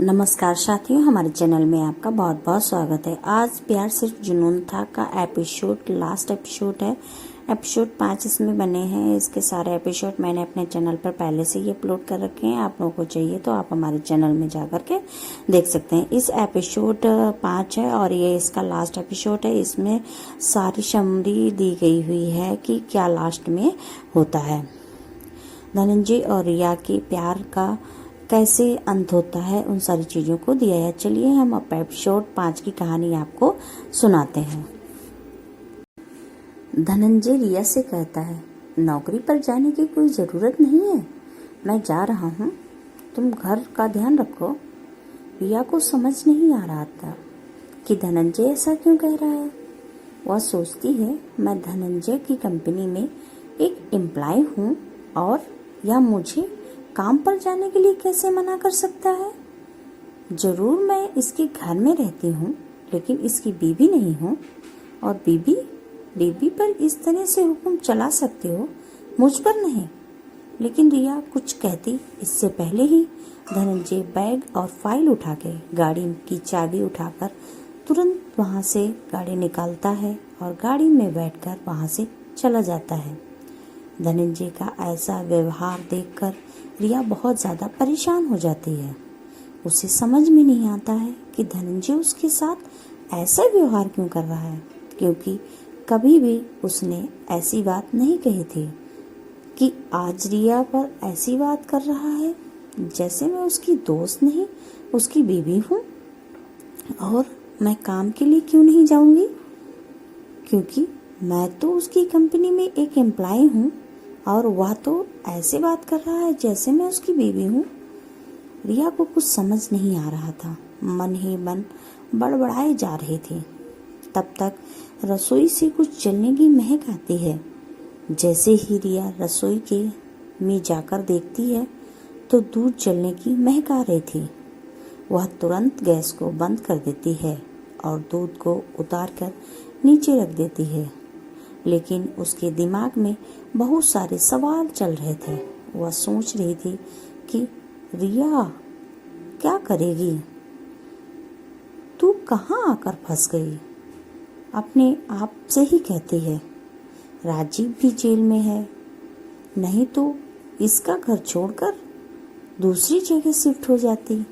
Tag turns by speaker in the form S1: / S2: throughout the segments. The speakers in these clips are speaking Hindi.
S1: नमस्कार साथियों, हमारे चैनल में आपका बहुत बहुत स्वागत है। आज प्यार सिर्फ जुनून था का एपिसोड लास्ट एपिसोड है। एपिसोड 5 इसमें बने हैं। इसके सारे एपिसोड मैंने अपने चैनल पर पहले से ही अपलोड कर रखे हैं। आप लोगों को चाहिए तो आप हमारे चैनल में जा कर के देख सकते हैं। इस एपिसोड 5 है और ये इसका लास्ट एपिसोड है। इसमें सारी समरी दी गई हुई है कि क्या लास्ट में होता है। धनंजय और रिया के प्यार का कैसे अंत होता है, उन सारी चीज़ों को दिया है। चलिए हम अब एपिसोड 5 की कहानी आपको सुनाते हैं। धनंजय रिया से कहता है, नौकरी पर जाने की कोई ज़रूरत नहीं है, मैं जा रहा हूँ, तुम घर का ध्यान रखो। रिया को समझ नहीं आ रहा था कि धनंजय ऐसा क्यों कह रहा है। वह सोचती है, मैं धनंजय की कंपनी में एक एम्प्लॉय हूँ और यह मुझे काम पर जाने के लिए कैसे मना कर सकता है। जरूर मैं इसके घर में रहती हूँ, लेकिन इसकी बीवी नहीं हूँ, और बीवी पर इस तरह से हुक्म चला सकते हो, मुझ पर नहीं। लेकिन रिया कुछ कहती इससे पहले ही धनंजय बैग और फाइल उठा के गाड़ी की चाबी उठाकर तुरंत वहाँ से गाड़ी निकालता है और गाड़ी में बैठकर वहाँ से चला जाता है। धनंजय का ऐसा व्यवहार देखकर रिया बहुत ज़्यादा परेशान हो जाती है। उसे समझ में नहीं आता है कि धनंजय उसके साथ ऐसा व्यवहार क्यों कर रहा है, क्योंकि कभी भी उसने ऐसी बात नहीं कही थी कि आज रिया पर ऐसी बात कर रहा है जैसे मैं उसकी दोस्त नहीं, उसकी बीवी हूँ और मैं काम के लिए क्यों नहीं जाऊँगी, क्योंकि मैं तो उसकी कंपनी में एक एम्प्लॉय हूँ और वह तो ऐसे बात कर रहा है जैसे मैं उसकी बीवी हूँ। रिया को कुछ समझ नहीं आ रहा था, मन ही मन बड़बड़ाए जा रही थी। तब तक रसोई से कुछ जलने की महक आती है। जैसे ही रिया रसोई के में जाकर देखती है तो दूध जलने की महक आ रही थी। वह तुरंत गैस को बंद कर देती है और दूध को उतार कर नीचे रख देती है, लेकिन उसके दिमाग में बहुत सारे सवाल चल रहे थे। वह सोच रही थी कि रिया क्या करेगी, तू कहाँ आकर फंस गई। अपने आप से ही कहती है, राजीव भी जेल में है, नहीं तो इसका घर छोड़कर दूसरी जगह शिफ्ट हो जाती।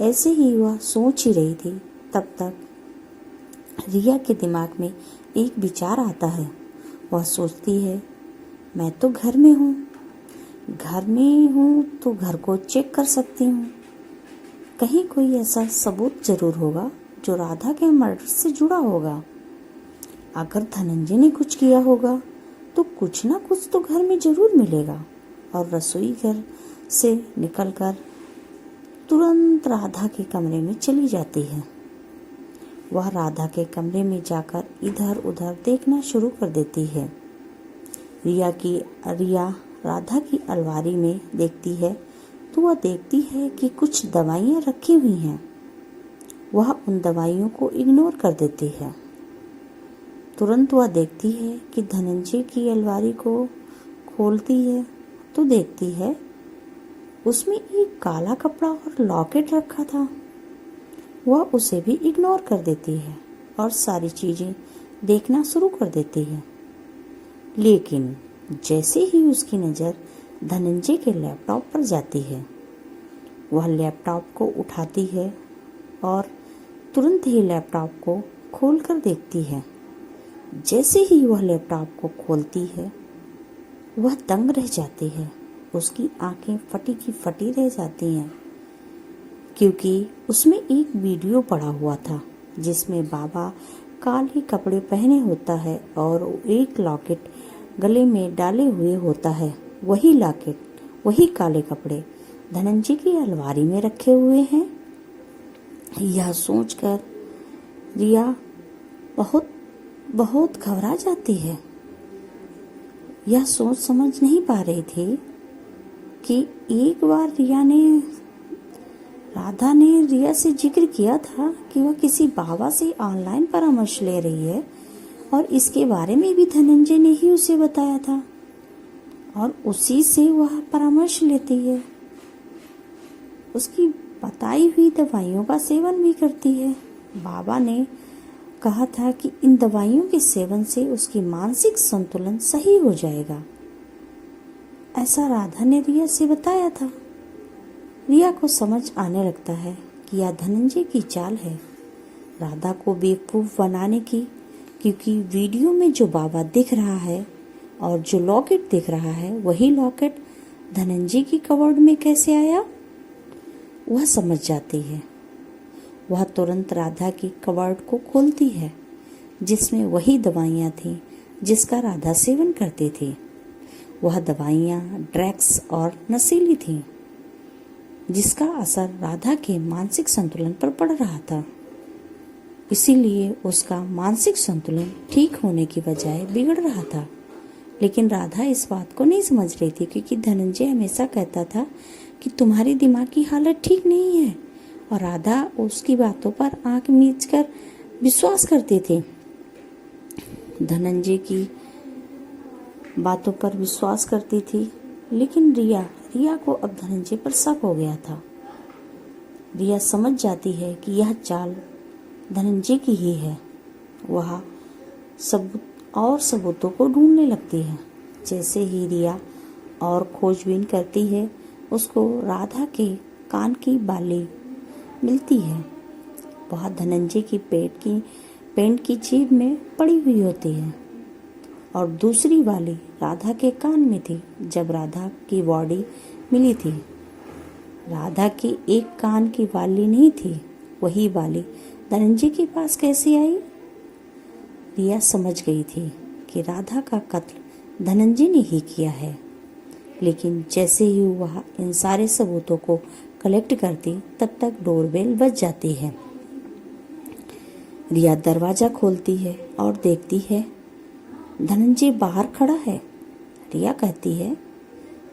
S1: ऐसे ही वह सोच ही रही थी। तब तक रिया के दिमाग में एक विचार आता है। वह सोचती है, मैं तो घर में हूँ तो घर को चेक कर सकती हूँ। कहीं कोई ऐसा सबूत जरूर होगा जो राधा के मर्डर से जुड़ा होगा। अगर धनंजय ने कुछ किया होगा तो कुछ ना कुछ तो घर में जरूर मिलेगा। और रसोई घर से निकलकर तुरंत राधा के कमरे में चली जाती है। वह राधा के कमरे में जाकर इधर उधर देखना शुरू कर देती है। रिया राधा की अलमारी में देखती है तो वह देखती है कि कुछ दवाइयाँ रखी हुई हैं। वह उन दवाइयों को इग्नोर कर देती है। तुरंत वह देखती है कि धनंजय की अलमारी को खोलती है तो देखती है उसमें एक काला कपड़ा और लॉकेट रखा था। वह उसे भी इग्नोर कर देती है और सारी चीज़ें देखना शुरू कर देती है। लेकिन जैसे ही उसकी नज़र धनंजय के लैपटॉप पर जाती है, वह लैपटॉप को उठाती है और तुरंत ही लैपटॉप को खोलकर देखती है। जैसे ही वह लैपटॉप को खोलती है, वह दंग रह जाती है। उसकी आंखें फटी की फटी रह जाती हैं, क्योंकि उसमें एक वीडियो पड़ा हुआ था जिसमें बाबा काले कपड़े पहने होता है और एक लॉकेट गले में डाले हुए होता है। वही लॉकेट, वही काले कपड़े धनंजय की अलमारी में रखे हुए हैं। यह सोचकर रिया बहुत घबरा जाती है। यह सोच समझ नहीं पा रही थी कि एक बार राधा ने रिया से जिक्र किया था कि वह किसी बाबा से ऑनलाइन परामर्श ले रही है और इसके बारे में भी धनंजय ने ही उसे बताया था और उसी से वह परामर्श लेती है। उसकी बताई हुई दवाइयों का सेवन भी करती है। बाबा ने कहा था कि इन दवाइयों के सेवन से उसकी मानसिक संतुलन सही हो जाएगा। ऐसा राधा ने रिया से बताया था। रिया को समझ आने लगता है कि यह धनंजय की चाल है राधा को बेवकूफ़ बनाने की, क्योंकि वीडियो में जो बाबा दिख रहा है और जो लॉकेट दिख रहा है वही लॉकेट धनंजय की कवर्ड में कैसे आया वह समझ जाती है। वह तुरंत राधा की कवर्ड को खोलती है जिसमें वही दवाइयाँ थीं जिसका राधा सेवन करती थी। वह दवाइयाँ ड्रग्स और नशीली थीं जिसका असर राधा के मानसिक संतुलन पर पड़ रहा था। इसीलिए उसका मानसिक संतुलन ठीक होने की बजाय बिगड़ रहा था। लेकिन राधा इस बात को नहीं समझ रही थी, क्योंकि धनंजय हमेशा कहता था कि तुम्हारी दिमाग की हालत ठीक नहीं है, और राधा उसकी बातों पर आंख मीच कर विश्वास करती थी। धनंजय की बातों पर विश्वास करती थी। लेकिन रिया को अब धनंजय पर शक हो गया था। रिया समझ जाती है कि यह चाल धनंजय की ही है। वह सबूतों को ढूंढने लगती है। जैसे ही रिया और खोजबीन करती है, उसको राधा के कान की बाली मिलती है। वह धनंजय की पेंट की जेब में पड़ी हुई होती है और दूसरी वाली राधा के कान में थी जब राधा की बॉडी मिली थी। राधा की एक कान की वाली नहीं थी, वही वाली धनंजय के पास कैसे आई? रिया समझ गई थी कि राधा का कत्ल धनंजय ने ही किया है। लेकिन जैसे ही वह इन सारे सबूतों को कलेक्ट करती, तब तक डोरबेल बज जाती है। रिया दरवाजा खोलती है और देखती है धनंजय बाहर खड़ा है। रिया कहती है,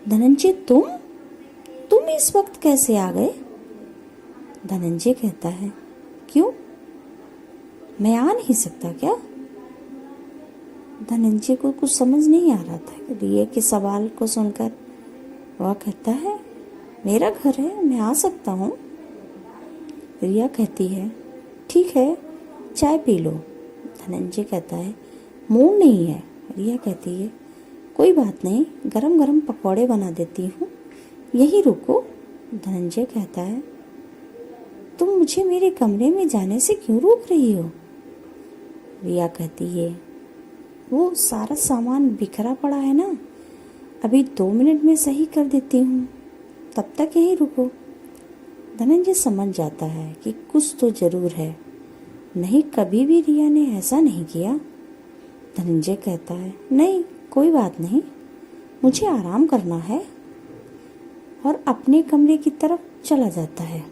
S1: धनंजय तुम इस वक्त कैसे आ गए? धनंजय कहता है, क्यों, मैं आ नहीं सकता क्या? धनंजय को कुछ समझ नहीं आ रहा था। रिया के सवाल को सुनकर वह कहता है, मेरा घर है, मैं आ सकता हूँ। रिया कहती है, ठीक है, चाय पी लो। धनंजय कहता है, मूड नहीं है। रिया कहती है, कोई बात नहीं, गरम गरम पकौड़े बना देती हूँ, यहीं रुको। धनंजय कहता है, तुम मुझे मेरे कमरे में जाने से क्यों रोक रही हो? रिया कहती है, वो सारा सामान बिखरा पड़ा है ना, अभी 2 मिनट में सही कर देती हूँ, तब तक यहीं रुको। धनंजय समझ जाता है कि कुछ तो जरूर है, नहीं कभी भी रिया ने ऐसा नहीं किया। धनंजय कहता है, नहीं कोई बात नहीं, मुझे आराम करना है, और अपने कमरे की तरफ चला जाता है।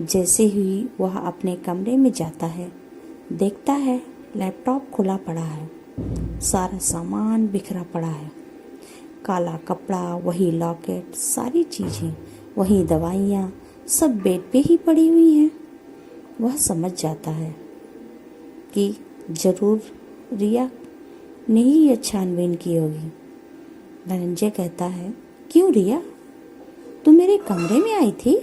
S1: जैसे ही वह अपने कमरे में जाता है, देखता है लैपटॉप खुला पड़ा है, सारा सामान बिखरा पड़ा है, काला कपड़ा, वही लॉकेट, सारी चीज़ें, वही दवाइयाँ, सब बेड पे ही पड़ी हुई हैं। वह समझ जाता है कि जरूर रिया ने ही यह छानबीन की होगी। धनंजय कहता है, क्यों रिया, तू मेरे कमरे में आई थी?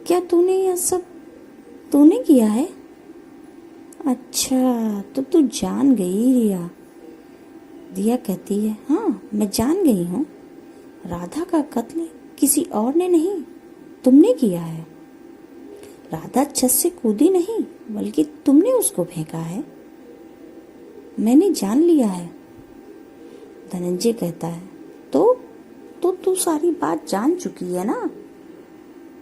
S1: क्या तूने यह सब तूने किया है? अच्छा, तो तू जान गई रिया। रिया कहती है, हाँ मैं जान गई हूँ, राधा का कत्ल किसी और ने नहीं, तुमने किया है। राधा छत से कूदी नहीं, बल्कि तुमने उसको फेंका है। मैंने जान लिया है। धनंजय कहता है, तो तू सारी बात जान चुकी है ना,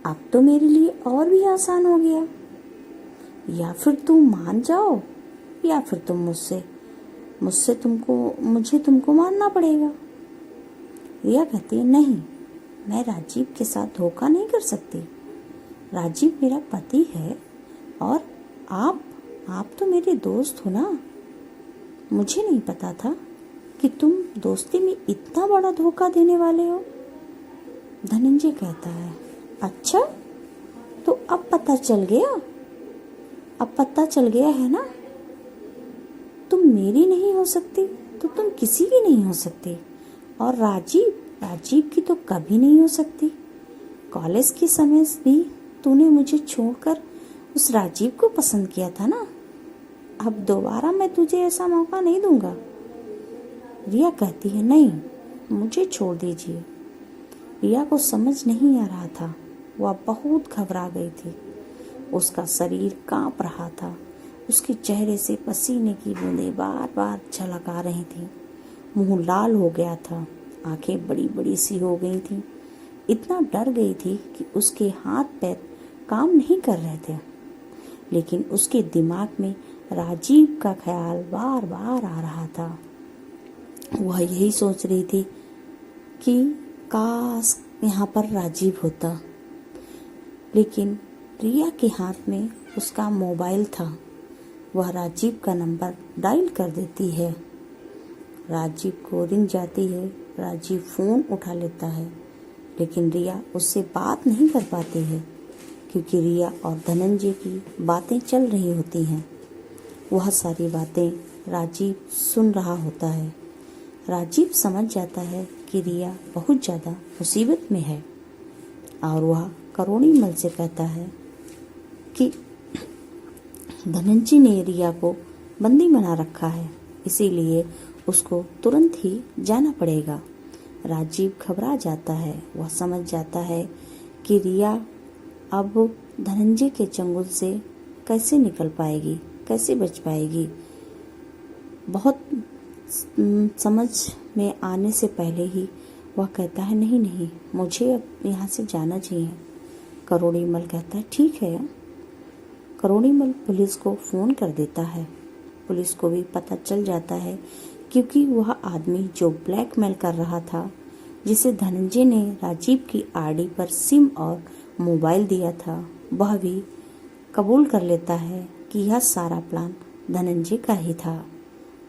S1: अब तो मेरे लिए और भी आसान हो गया। या फिर तुम मान जाओ, या फिर तुम मुझे तुमको मानना पड़ेगा। रिया कहती है, नहीं, मैं राजीव के साथ धोखा नहीं कर सकती। राजीव मेरा पति है, और आप तो मेरे दोस्त हो ना। मुझे नहीं पता था कि तुम दोस्ती में इतना बड़ा धोखा देने वाले हो। धनंजय कहता है, अच्छा, तो अब पता चल गया है ना। तुम मेरी नहीं हो सकती तो तुम किसी की नहीं हो सकती, और राजीव की तो कभी नहीं हो सकती। कॉलेज के समय भी तूने मुझे छोड़कर उस राजीव को पसंद किया था ना। अब दोबारा मैं तुझे ऐसा मौका नहीं दूंगा। रिया कहती है, नहीं, मुझे छोड़ दीजिए। रिया को समझ नहीं आ रहा था। वह बहुत घबरा गई थी। उसका शरीर कांप रहा था। उसके चेहरे से पसीने की बूंदें बार बार झलक आ रही थीं। मुंह लाल हो गया था। आंखें बड़ी बड़ी सी हो गई थीं। इतना डर गई थी कि उसके हाथ पैर काम नहीं कर रहे थे। लेकिन उसके दिमाग में राजीव का ख्याल बार बार आ रहा था। वह यही सोच रही थी कि काश यहाँ पर राजीव होता। लेकिन रिया के हाथ में उसका मोबाइल था। वह राजीव का नंबर डायल कर देती है। राजीव को रिंग जाती है। राजीव फ़ोन उठा लेता है, लेकिन रिया उससे बात नहीं कर पाती है क्योंकि रिया और धनंजय की बातें चल रही होती हैं। वह सारी बातें राजीव सुन रहा होता है। राजीव समझ जाता है कि रिया बहुत ज़्यादा मुसीबत में है और वह करोड़ी मल से कहता है कि धनंजय ने रिया को बंदी बना रखा है, इसीलिए उसको तुरंत ही जाना पड़ेगा। राजीव घबरा जाता है। वह समझ जाता है कि रिया अब धनंजय के चंगुल से कैसे निकल पाएगी, कैसे बच पाएगी। बहुत समझ में आने से पहले ही वह कहता है, नहीं नहीं, मुझे अब यहाँ से जाना चाहिए। करोड़ी मल कहता है, ठीक है। करोड़ी मल पुलिस को फ़ोन कर देता है। पुलिस को भी पता चल जाता है क्योंकि वह आदमी जो ब्लैकमेल कर रहा था, जिसे धनंजय ने राजीव की आरडी पर सिम और मोबाइल दिया था, वह भी कबूल कर लेता है कि यह सारा प्लान धनंजय का ही था।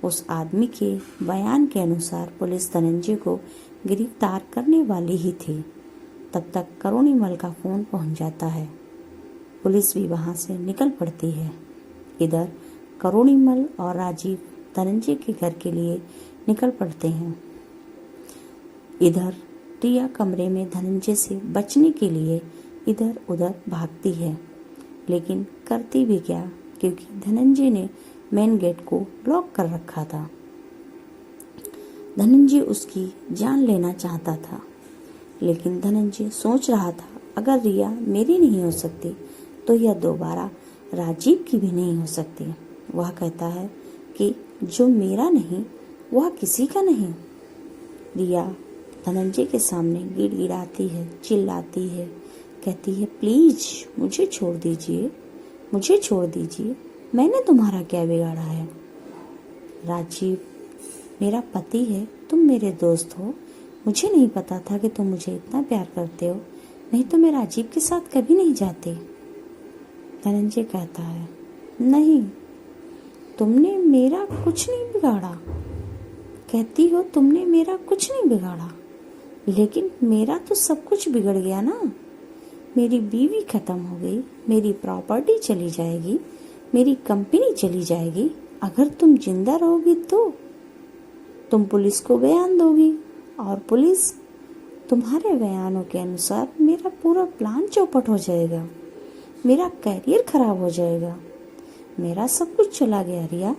S1: उस आदमी के बयान के अनुसार पुलिस धनंजय को गिरफ्तार करने वाली ही थी। तब तक करोड़ी मल का फ़ोन पहुंच जाता है। पुलिस भी वहां से निकल पड़ती है। इधर करोड़ी मल और राजीव धनंजय के घर के लिए निकल पड़ते हैं। इधर रिया कमरे में धनंजय से बचने के लिए इधर उधर भागती है, लेकिन करती भी क्या, क्योंकि धनंजय ने मेन गेट को लॉक कर रखा था। धनंजय उसकी जान लेना चाहता था, लेकिन धनंजय सोच रहा था, अगर रिया मेरी नहीं हो सकती तो यह दोबारा राजीव की भी नहीं हो सकती। वह कहता है कि जो मेरा नहीं वह किसी का नहीं। रिया धनंजय के सामने गिड़गिड़ाती है, चिल्लाती है, कहती है, प्लीज मुझे छोड़ दीजिए, मुझे छोड़ दीजिए, मैंने तुम्हारा क्या बिगाड़ा है। राजीव मेरा पति है, तुम मेरे दोस्त हो। मुझे नहीं पता था कि तुम मुझे इतना प्यार करते हो, नहीं तो मैं राजीव के साथ कभी नहीं जाती। धनंजय कहता है, नहीं, तुमने मेरा कुछ नहीं बिगाड़ा। कहती हो तुमने मेरा कुछ नहीं बिगाड़ा, लेकिन मेरा तो सब कुछ बिगड़ गया ना। मेरी बीवी खत्म हो गई, मेरी प्रॉपर्टी चली जाएगी, मेरी कंपनी चली जाएगी। अगर तुम जिंदा रहोगी तो तुम पुलिस को बयान दोगी और पुलिस तुम्हारे बयानों के अनुसार मेरा पूरा प्लान चौपट हो जाएगा, मेरा कैरियर खराब हो जाएगा, मेरा सब कुछ चला गया। रिया,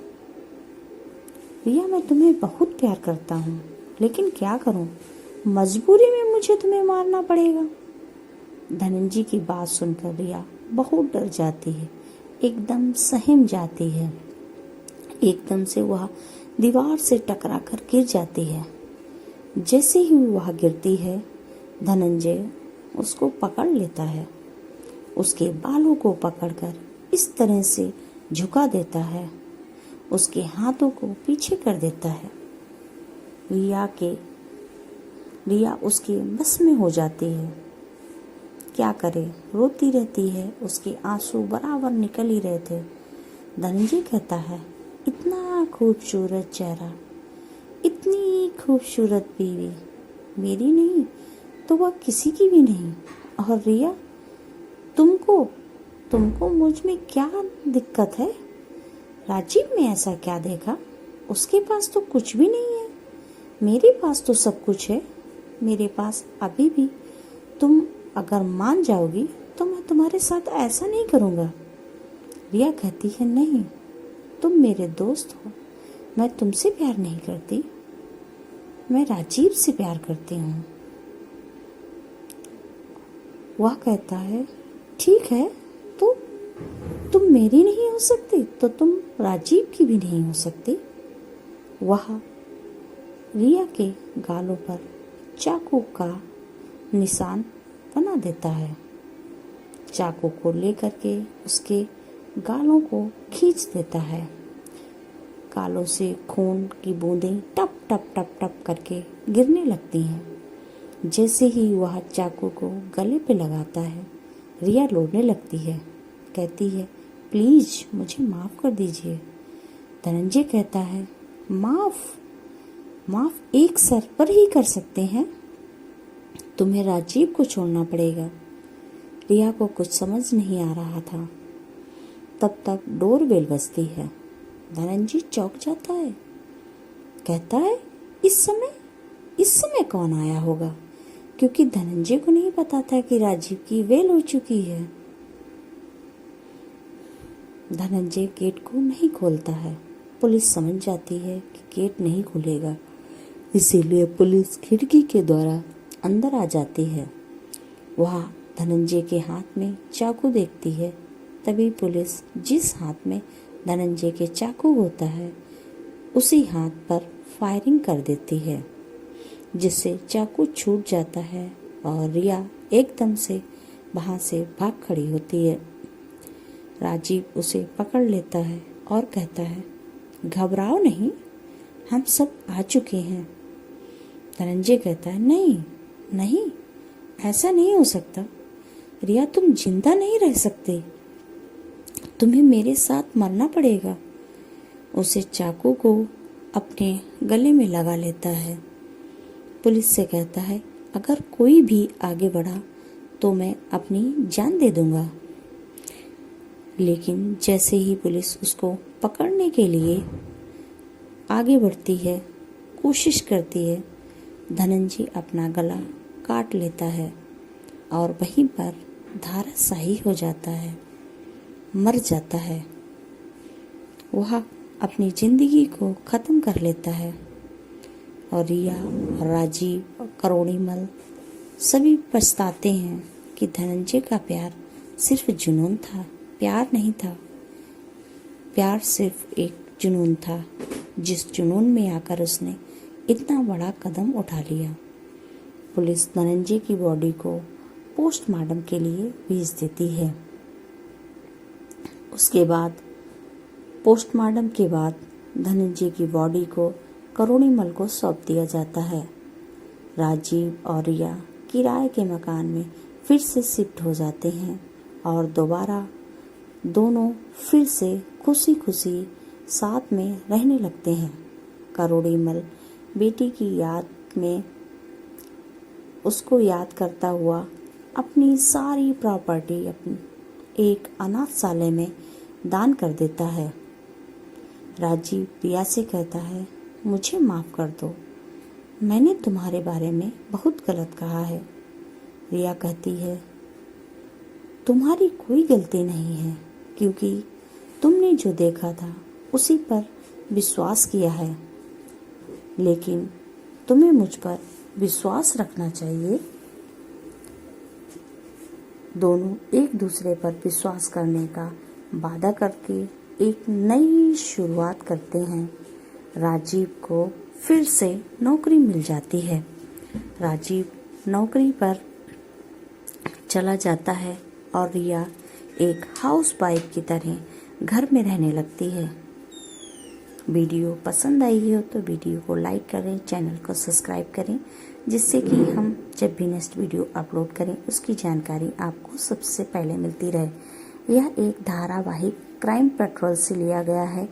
S1: मैं तुम्हें बहुत प्यार करता हूँ, लेकिन क्या करूँ, मजबूरी में मुझे तुम्हें मारना पड़ेगा। धनंजय की बात सुनकर रिया बहुत डर जाती है, एकदम सहम जाती है। एकदम से वह दीवार से टकरा कर गिर जाती है। जैसे ही वह गिरती है, धनंजय उसको पकड़ लेता है, उसके बालों को पकड़कर इस तरह से झुका देता है, उसके हाथों को पीछे कर देता है। रिया उसके बस में हो जाती है। क्या करे, रोती रहती है, उसके आंसू बराबर निकल ही रहे थे। धनंजय कहता है, इतना खूबसूरत चेहरा, इतनी खूबसूरत बीवी, मेरी नहीं तो वह किसी की भी नहीं। और रिया, तुमको मुझ में क्या दिक्कत है? राजीव में ऐसा क्या देखा? उसके पास तो कुछ भी नहीं है, मेरे पास तो सब कुछ है। मेरे पास अभी भी तुम अगर मान जाओगी तो मैं तुम्हारे साथ ऐसा नहीं करूँगा। रिया कहती है, नहीं, तुम मेरे दोस्त हो, मैं तुमसे प्यार नहीं करती, मैं राजीव से प्यार करती हूँ। वह कहता है, ठीक है, तो तुम मेरी नहीं हो सकती तो तुम राजीव की भी नहीं हो सकती। वह रिया के गालों पर चाकू का निशान बना देता है। चाकू को लेकर के उसके गालों को खींच देता है। गालों से खून की बूंदें टप टप टप टप करके गिरने लगती हैं। जैसे ही वह चाकू को गले पे लगाता है, रिया रोने लगती है। कहती है, प्लीज मुझे माफ कर दीजिए। धनंजय कहता है, माफ एक सर पर ही कर सकते हैं, तुम्हें राजीव को छोड़ना पड़ेगा। रिया को कुछ समझ नहीं आ रहा था। तब तक डोरबेल बजती है। धनंजय चौंक जाता है। कहता है, इस समय कौन आया होगा, क्योंकि धनंजय को नहीं पता था कि राजीव की वेल हो चुकी है। धनंजय गेट को नहीं खोलता है। पुलिस समझ जाती है कि गेट नहीं खुलेगा, इसीलिए पुलिस खिड़की के द्वारा अंदर आ जाती है। वह धनंजय के हाथ में चाकू देखती है। तभी पुलिस जिस हाथ में धनंजय के चाकू होता है, उसी हाथ पर फायरिंग कर देती है, जिससे चाकू छूट जाता है और रिया एकदम से वहां से भाग खड़ी होती है। राजीव उसे पकड़ लेता है और कहता है, घबराओ नहीं, हम सब आ चुके हैं। धनंजय कहता है, नहीं, ऐसा नहीं हो सकता। रिया, तुम जिंदा नहीं रह सकते, तुम्हें मेरे साथ मरना पड़ेगा। उसे चाकू को अपने गले में लगा लेता है। पुलिस से कहता है, अगर कोई भी आगे बढ़ा तो मैं अपनी जान दे दूंगा। लेकिन जैसे ही पुलिस उसको पकड़ने के लिए आगे बढ़ती है, कोशिश करती है, धनंजय अपना गला काट लेता है और वहीं पर धराशायी हो जाता है, मर जाता है। वह अपनी जिंदगी को खत्म कर लेता है और रिया, राजीव और करोड़ीमल सभी पछताते हैं कि धनंजय का प्यार सिर्फ जुनून था, प्यार नहीं था। प्यार सिर्फ एक जुनून था, जिस जुनून में आकर उसने इतना बड़ा कदम उठा लिया। पुलिस धनंजय की बॉडी को पोस्टमार्टम के लिए भेज देती है। उसके बाद पोस्टमार्टम के बाद धनंजय की बॉडी को करोड़ीमल को सौंप दिया जाता है। राजीव और रिया किराए के मकान में फिर से शिफ्ट हो जाते हैं और दोबारा दोनों फिर से खुशी खुशी साथ में रहने लगते हैं। करोड़ीमल बेटी की याद में उसको याद करता हुआ अपनी सारी प्रॉपर्टी अपनी एक अनाथशाला में दान कर देता है। राजीव रिया से कहता है, मुझे माफ कर दो, मैंने तुम्हारे बारे में बहुत गलत कहा है। रिया कहती है, तुम्हारी कोई गलती नहीं है, क्योंकि तुमने जो देखा था उसी पर विश्वास किया है, लेकिन तुम्हें मुझ पर विश्वास रखना चाहिए। दोनों एक दूसरे पर विश्वास करने का वादा करके एक नई शुरुआत करते हैं। राजीव को फिर से नौकरी मिल जाती है। राजीव नौकरी पर चला जाता है और रिया एक हाउस वाइफ की तरह घर में रहने लगती है। वीडियो पसंद आई हो तो वीडियो को लाइक करें, चैनल को सब्सक्राइब करें, जिससे कि हम जब भी नेक्स्ट वीडियो अपलोड करें उसकी जानकारी आपको सबसे पहले मिलती रहे। यह एक धारावाहिक क्राइम पेट्रोल से लिया गया है।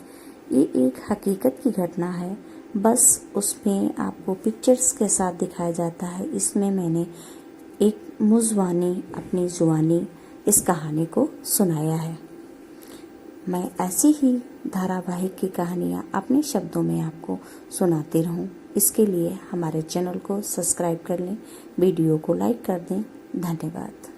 S1: ये एक हकीकत की घटना है, बस उसमें आपको पिक्चर्स के साथ दिखाया जाता है। इसमें मैंने एक मुज़वानी अपनी जुबानी इस कहानी को सुनाया है। मैं ऐसी ही धारावाहिक की कहानियाँ अपने शब्दों में आपको सुनाती रहूं। इसके लिए हमारे चैनल को सब्सक्राइब कर लें, वीडियो को लाइक कर दें, धन्यवाद।